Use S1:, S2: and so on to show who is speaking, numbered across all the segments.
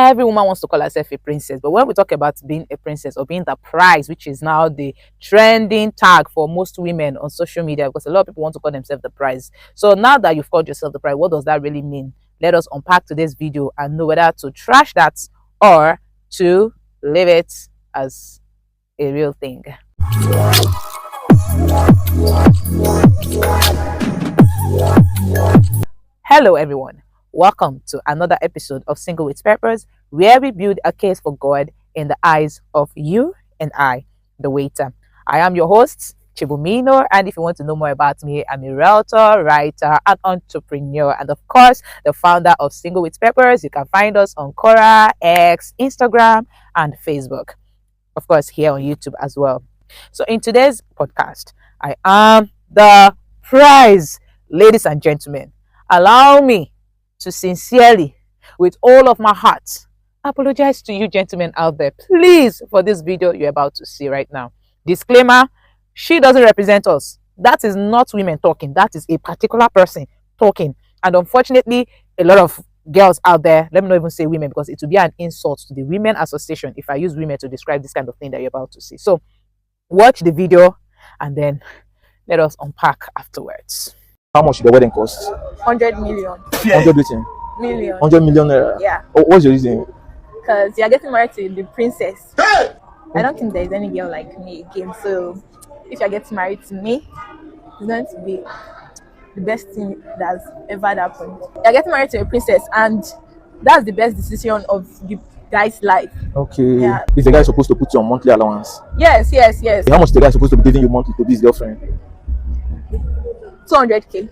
S1: every woman wants to call herself a princess, but when we talk about being a princess or being the prize, which is now the trending tag for most women on social media, because a lot of people want to call themselves the prize. So now that you've called yourself the prize, what does that really mean? Let us unpack today's video and know whether to trash that or to leave it as a real thing. Hello everyone, welcome to another episode of Single with Purpose, where we build a case for God in the eyes of you and I, the waiter. I am your host, Chibumino, and if you want to know more about me, I'm a realtor, writer, and entrepreneur, and of course, the founder of Single with Purpose. You can find us on Quora, X, Instagram, and Facebook. Of course, here on YouTube as well. So in today's podcast, I am the prize. Ladies and gentlemen, allow me to sincerely, with all of my heart, apologize to you gentlemen out there, please, for this video you're about to see right now. Disclaimer, she doesn't represent us. That is not women talking. That is a particular person talking. And unfortunately, a lot of girls out there, let me not even say women, because it will be an insult to the Women Association if I use women to describe this kind of thing that you're about to see. So watch the video and then let us unpack afterwards.
S2: How much did the wedding cost?
S3: 100 million.
S2: 100
S3: Million.
S2: 100 million naira.
S3: Yeah.
S2: Oh, what's your reason?
S3: Because you're getting married to the princess. Hey! I don't think there's any girl like me again. So if you're getting married to me, it's going to be the best thing that's ever happened. You're getting married to a princess, and that's the best decision of the guy's life.
S2: Okay.
S3: Yeah.
S2: Is the guy supposed to put you on monthly allowance?
S3: Yes.
S2: How much is the guy supposed to be giving you monthly to be his girlfriend?
S3: 200k.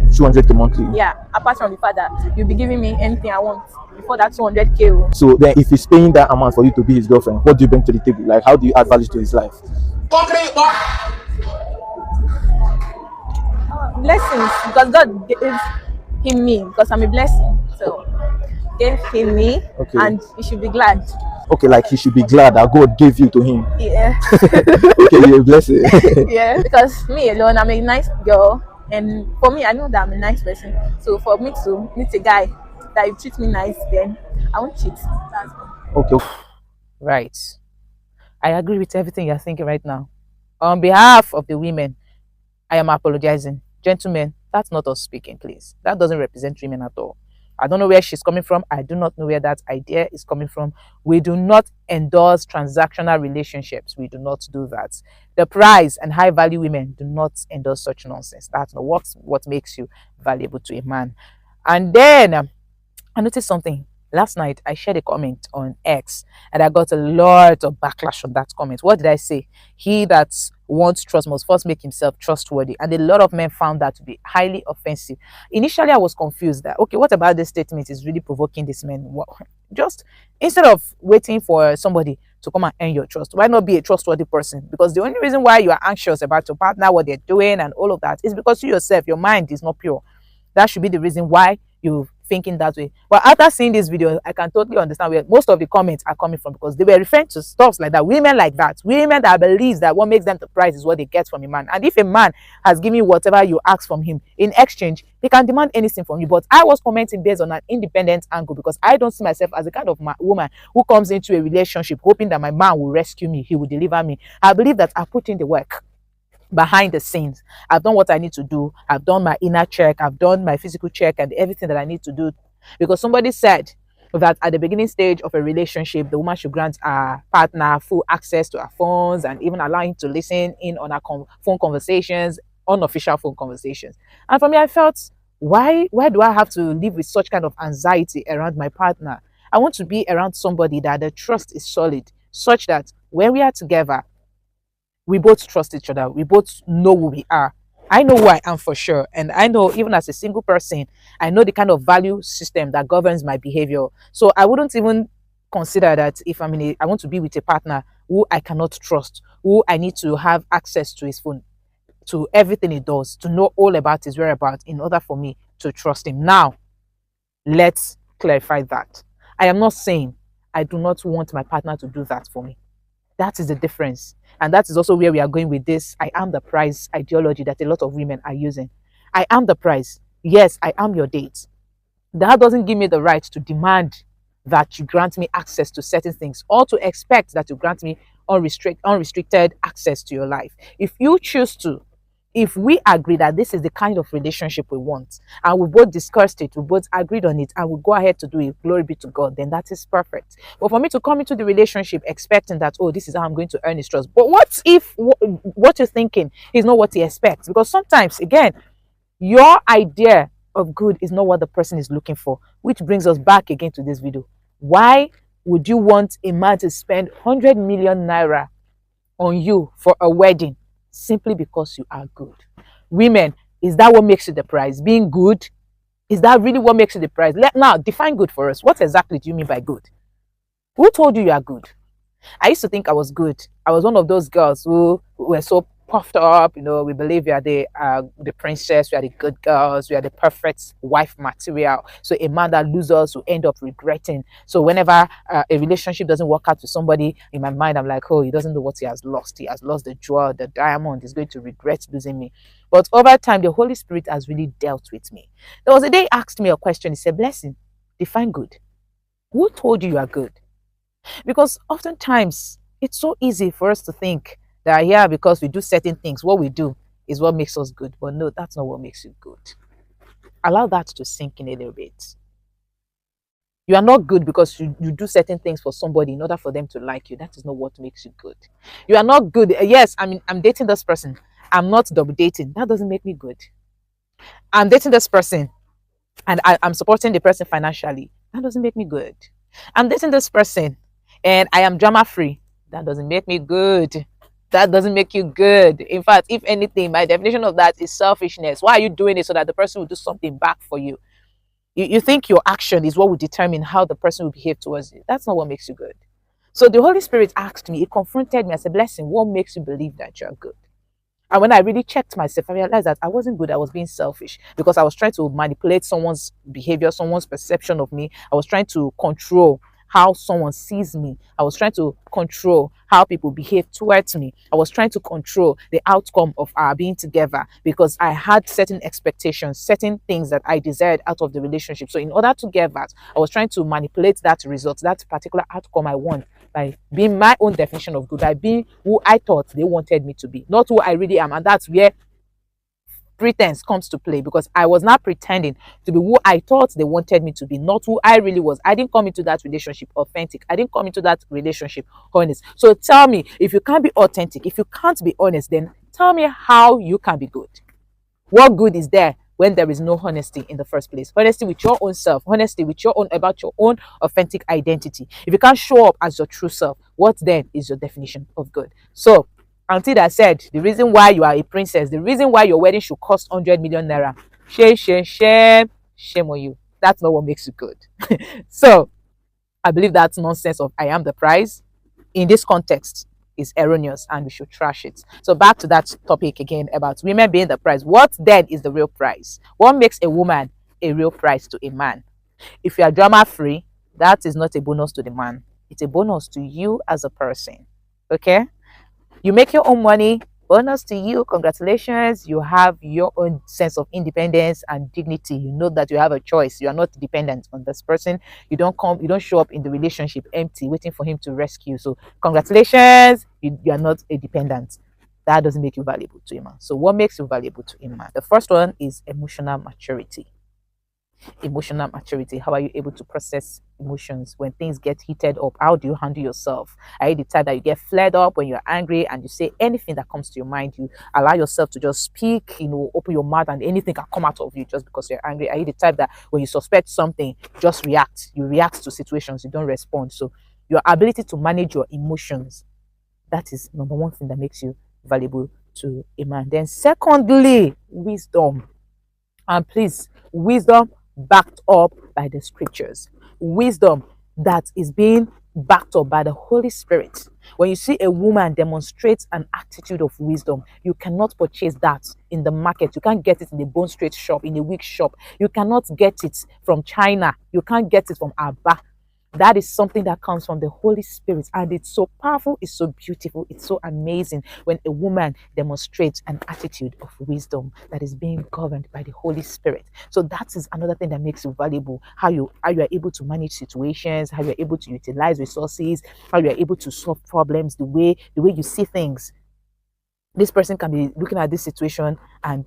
S2: 200k monthly?
S3: Yeah. Apart from the fact that you'll be giving me anything I want before that 200k.
S2: So then if he's paying that amount for you to be his girlfriend, what do you bring to the table? Like, how do you add value to his life?
S3: Blessings, because God gave him me, because I'm a blessing. So gave him me,
S2: okay.
S3: And you should be glad.
S2: Okay, like he should be glad that God gave you to him.
S3: Yeah.
S2: Okay, you're a blessing.
S3: Yeah, because me alone, I'm a nice girl, and for me, I know that I'm a nice person. So for me to meet a guy that you treat me nice, then I won't cheat. That's
S2: Okay.
S1: Right. I agree with everything you're thinking right now. On behalf of the women, I am apologizing. Gentlemen, that's not us speaking, please. That doesn't represent women at all. I don't know where she's coming from. I do not know where that idea is coming from. We do not endorse transactional relationships. We do not do that. The prize and high value women do not endorse such nonsense. That's not what makes you valuable to a man. And then I noticed something. Last night, I shared a comment on X and I got a lot of backlash on that comment. What did I say? He that wants trust must first make himself trustworthy. And a lot of men found that to be highly offensive. Initially, I was confused that, okay, what about this statement is really provoking this man? Well, just instead of waiting for somebody to come and earn your trust, why not be a trustworthy person? Because the only reason why you are anxious about your partner, what they're doing and all of that is because you yourself, your mind is not pure. That should be the reason why you're thinking that way. But after seeing this video, I can totally understand where most of the comments are coming from, because they were referring to stuff like that. Women like that. Women that believe that what makes them the prize is what they get from a man. And if a man has given you whatever you ask from him, in exchange, he can demand anything from you. But I was commenting based on an independent angle, because I don't see myself as a kind of woman who comes into a relationship hoping that my man will rescue me, he will deliver me. I believe that I put in the work behind the scenes. I've done what I need to do. I've done my inner check. I've done my physical check and everything that I need to do. Because somebody said that at the beginning stage of a relationship, the woman should grant her partner full access to her phones and even allow him to listen in on her phone conversations, unofficial phone conversations. And for me, I felt, why do I have to live with such kind of anxiety around my partner? I want to be around somebody that the trust is solid, such that when we are together, we both trust each other. We both know who we are. I know who I am for sure. And I know, even as a single person, I know the kind of value system that governs my behavior. So I wouldn't even consider that if I want to be with a partner who I cannot trust, who I need to have access to his phone, to everything he does, to know all about his whereabouts in order for me to trust him. Now, let's clarify that. I am not saying I do not want my partner to do that for me. That is the difference. And that is also where we are going with this I am the prize ideology that a lot of women are using. I am the prize. Yes, I am your date. That doesn't give me the right to demand that you grant me access to certain things, or to expect that you grant me unrestricted access to your life. If you choose to, if we agree that this is the kind of relationship we want, and we both discussed it, we both agreed on it, and we go ahead to do it, glory be to God, then that is perfect. But for me to come into the relationship expecting that, oh, this is how I'm going to earn his trust, but what if what you're thinking is not what he expects? Because sometimes, again, your idea of good is not what the person is looking for, which brings us back again to this video. Why would you want a man to spend 100 million naira on you for a wedding simply because you are good? Women, is that what makes you the prize? Being good? Is that really what makes you the prize? Now, define good for us. What exactly do you mean by good? Who told you are good? I used to think I was good. I was one of those girls who were so puffed up. We believe we are the princess, we are the good girls, we are the perfect wife material. So a man that loses will end up regretting. So whenever a relationship doesn't work out with somebody, in my mind, I'm like, oh, he doesn't know what he has lost. He has lost the jewel, the diamond. He's going to regret losing me. But over time, the Holy Spirit has really dealt with me. There was a day he asked me a question. He said, Blessing, define good. Who told you are good? Because oftentimes it's so easy for us to think that, yeah, because we do certain things, what we do is what makes us good. But no, that's not what makes you good. Allow that to sink in a little bit. You are not good because you do certain things for somebody in order for them to like you. That is not what makes you good. You are not good. Yes, I mean, I'm dating this person. I'm not double dating. That doesn't make me good. I'm dating this person and I'm supporting the person financially. That doesn't make me good. I'm dating this person and I am drama free. That doesn't make me good. That doesn't make you good. In fact, if anything, my definition of that is selfishness. Why are you doing it? So that the person will do something back for you. You think your action is what will determine how the person will behave towards you. That's not what makes you good. So the Holy Spirit asked me, it confronted me as a blessing. What makes you believe that you're good? And when I really checked myself, I realized that I wasn't good. I was being selfish because I was trying to manipulate someone's behavior, someone's perception of me. I was trying to control how someone sees me. I was trying to control how people behave towards me. I was trying to control the outcome of our being together because I had certain expectations, certain things that I desired out of the relationship. So in order to get that, I was trying to manipulate that result, that particular outcome I want, by being my own definition of good, by being who I thought they wanted me to be, not who I really am. And that's where pretense comes to play, because I was not pretending to be who I thought they wanted me to be, not who I really was. I didn't come into that relationship authentic. I didn't come into that relationship honest. So tell me, if you can't be authentic, if you can't be honest, then tell me how you can be good. What good is there when there is no honesty in the first place? Honesty with your own self, honesty with your own, about your own authentic identity. If you can't show up as your true self, what then is your definition of good? So Auntie that said, the reason why you are a princess, the reason why your wedding should cost 100 million naira, shame on you. That's not what makes you good. So I believe that nonsense of I am the prize in this context is erroneous and we should trash it. So back to that topic again about women being the prize. What then is the real prize? What makes a woman a real prize to a man? If you are drama free, that is not a bonus to the man. It's a bonus to you as a person. Okay? You make your own money, bonus to you, congratulations. You have your own sense of independence and dignity. You know that you have a choice. You are not dependent on this person. You don't show up in the relationship empty, waiting for him to rescue. So congratulations, you are not a dependent. That doesn't make you valuable to a man. So what makes you valuable to a man? The first one is emotional maturity. Emotional maturity. How are you able to process emotions when things get heated up? How do you handle yourself? Are you the type that you get flared up when you're angry and you say anything that comes to your mind? You allow yourself to just speak, open your mouth and anything can come out of you just because you're angry? Are you the type that when you suspect something, just react? You react to situations, you don't respond. So your ability to manage your emotions, that is number one thing that makes you valuable to a man. Then secondly, wisdom. And please, wisdom backed up by the scriptures. Wisdom that is being backed up by the Holy Spirit. When you see a woman demonstrate an attitude of wisdom, you cannot purchase that in the market. You can't get it in a bone straight shop, in a wig shop. You cannot get it from China. You can't get it from Abba. That is something that comes from the Holy Spirit, and it's so powerful, it's so beautiful, it's so amazing when a woman demonstrates an attitude of wisdom that is being governed by the Holy Spirit. So that is another thing that makes you valuable. How you are able to manage situations, how you are able to utilize resources, how you are able to solve problems, the way you see things. This person can be looking at this situation and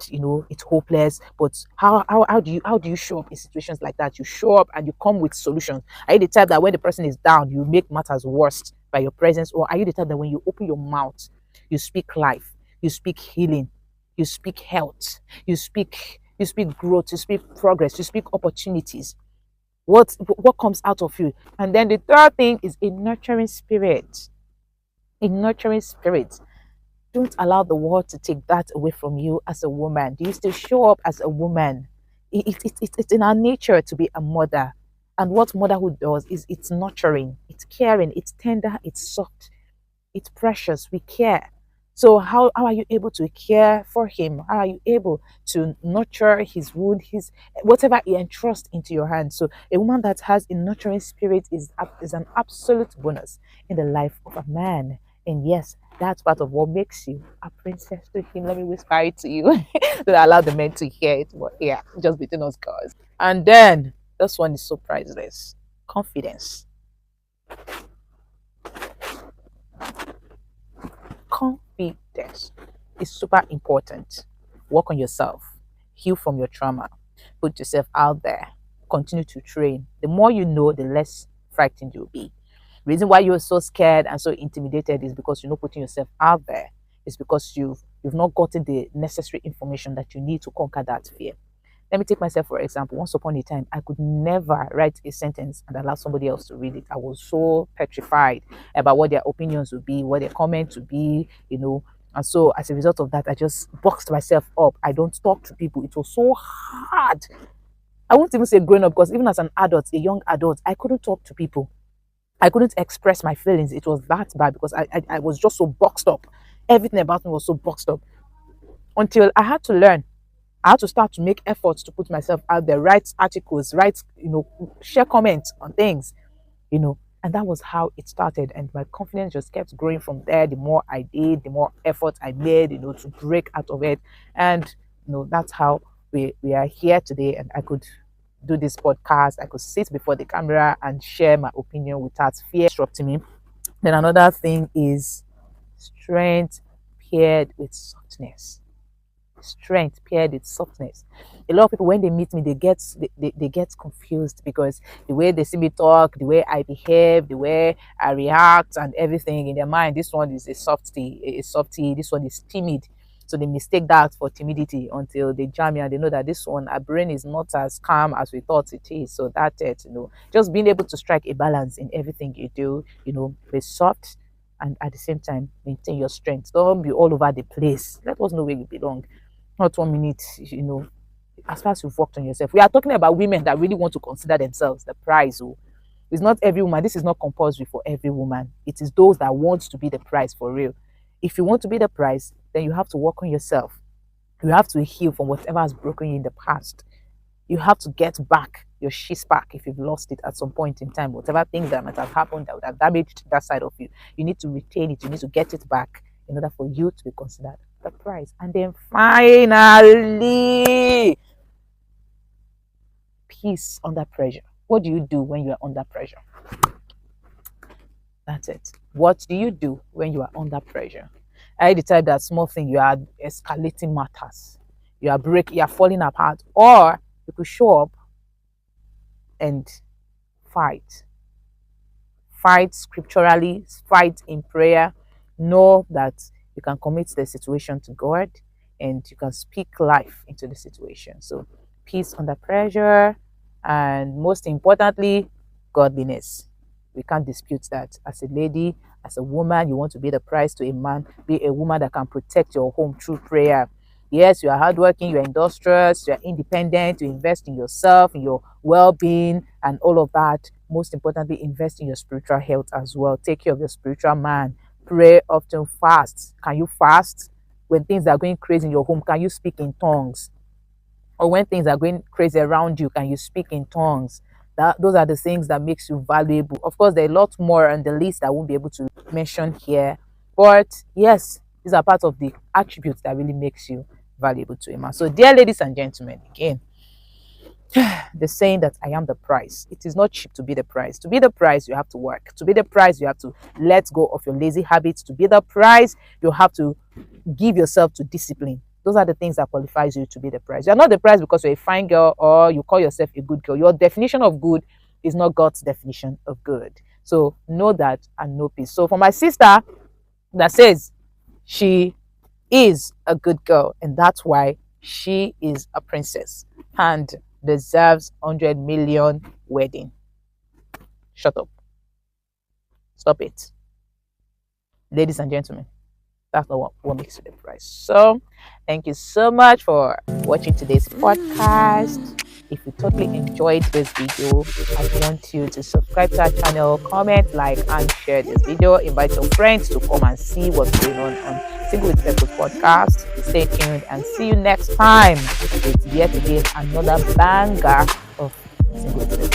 S1: it's hopeless, but how do you show up in situations like that? You show up and you come with solutions. Are you the type that when the person is down you make matters worse by your presence, or are you the type that when you open your mouth you speak life, you speak healing, you speak health, you speak growth, you speak progress, you speak opportunities? What comes out of you? And then the third thing is a nurturing spirit. A nurturing spirit. Don't allow the world to take that away from you as a woman. Do you still show up as a woman? It's in our nature to be a mother. And what motherhood does is it's nurturing, it's caring, it's tender, it's soft, it's precious. We care. So how are you able to care for him? How are you able to nurture his wound, his whatever he entrusts into your hands? So a woman that has a nurturing spirit is an absolute bonus in the life of a man. And yes, that's part of what makes you a princess to him. Let me whisper it to you. Don't allow the men to hear it. But yeah, just between us girls. And then this one is so priceless. Confidence. Confidence is super important. Work on yourself, heal from your trauma, put yourself out there, continue to train. The more you know, the less frightened you'll be. The reason why you're so scared and so intimidated is because you're not putting yourself out there. It's because you've not gotten the necessary information that you need to conquer that fear. Let me take myself for example. Once upon a time, I could never write a sentence and allow somebody else to read it. I was so petrified about what their opinions would be, what their comments would be. And so as a result of that, I just boxed myself up. I don't talk to people. It was so hard. I won't even say growing up, because even as an adult, a young adult, I couldn't talk to people. I couldn't express my feelings. It was that bad because I was just so boxed up. Everything about me was so boxed up until I had to learn. I had to start to make efforts to put myself out there, write articles, share comments on things. And that was how it started. And my confidence just kept growing from there. The more I did, the more effort I made, to break out of it. And that's how we are here today. And I could do this podcast. I could sit before the camera and share my opinion without fear disrupting me. Then another thing is strength paired with softness. Strength paired with softness. A lot of people when they meet me, they get confused because the way they see me talk, the way I behave, the way I react and everything in their mind, this one is a softie, this one is timid. So they mistake that for timidity until they jam me and they know that this one, our brain is not as calm as we thought it is. So that's it. Just being able to strike a balance in everything you do, be soft and at the same time maintain your strength. Don't be all over the place. Let us know where you belong. Not 1 minute, as far as you've worked on yourself. We are talking about women that really want to consider themselves the prize. Oh. It's not every woman. This is not compulsory for every woman. It is those that want to be the prize for real. If you want to be the prize, then you have to work on yourself. You have to heal from whatever has broken you in the past. You have to get back your shit back if you've lost it at some point in time. Whatever things that might have happened that would have damaged that side of you, you need to retain it. You need to get it back in order for you to be considered the prize. And then finally, peace under pressure. What do you do when you are under pressure? That's it. What do you do when you are under pressure? I decide that small thing you are escalating matters. You are falling apart, or you could show up and fight. Fight scripturally, fight in prayer. Know that you can commit the situation to God and you can speak life into the situation. So, peace under pressure, and most importantly, godliness. We can't dispute that. As a lady, as a woman, you want to be the prize to a man, be a woman that can protect your home through prayer. Yes, you are hardworking, you are industrious, you are independent, you invest in yourself, in your well-being and all of that. Most importantly, invest in your spiritual health as well. Take care of your spiritual man. Pray often, fast. Can you fast? When things are going crazy in your home, can you speak in tongues? Or when things are going crazy around you, can you speak in tongues? Those are the things that makes you valuable. Of course, there are a lot more on the list that I won't be able to mention here, but yes, these are part of the attributes that really makes you valuable to a man. So, dear ladies and gentlemen, again, the saying that I am the price. It is not cheap to be the price. To be the price, you have to work. To be the price, you have to let go of your lazy habits. To be the price, you have to give yourself to discipline. Those are the things that qualifies you to be the price. You're not the price because you're a fine girl or you call yourself a good girl. Your definition of good is not God's definition of good. So know that and know peace. So for my sister that says she is a good girl and that's why she is a princess and deserves 100 million wedding. Shut up. Stop it. Ladies and gentlemen, that's not what makes you the price. So thank you so much for watching today's podcast. If you totally enjoyed this video, I want you to subscribe to our channel, comment, like, and share this video. Invite your friends to come and see what's going on Single with Purpose podcast. Stay tuned and see you next time with yet again another banger of Single with Purpose.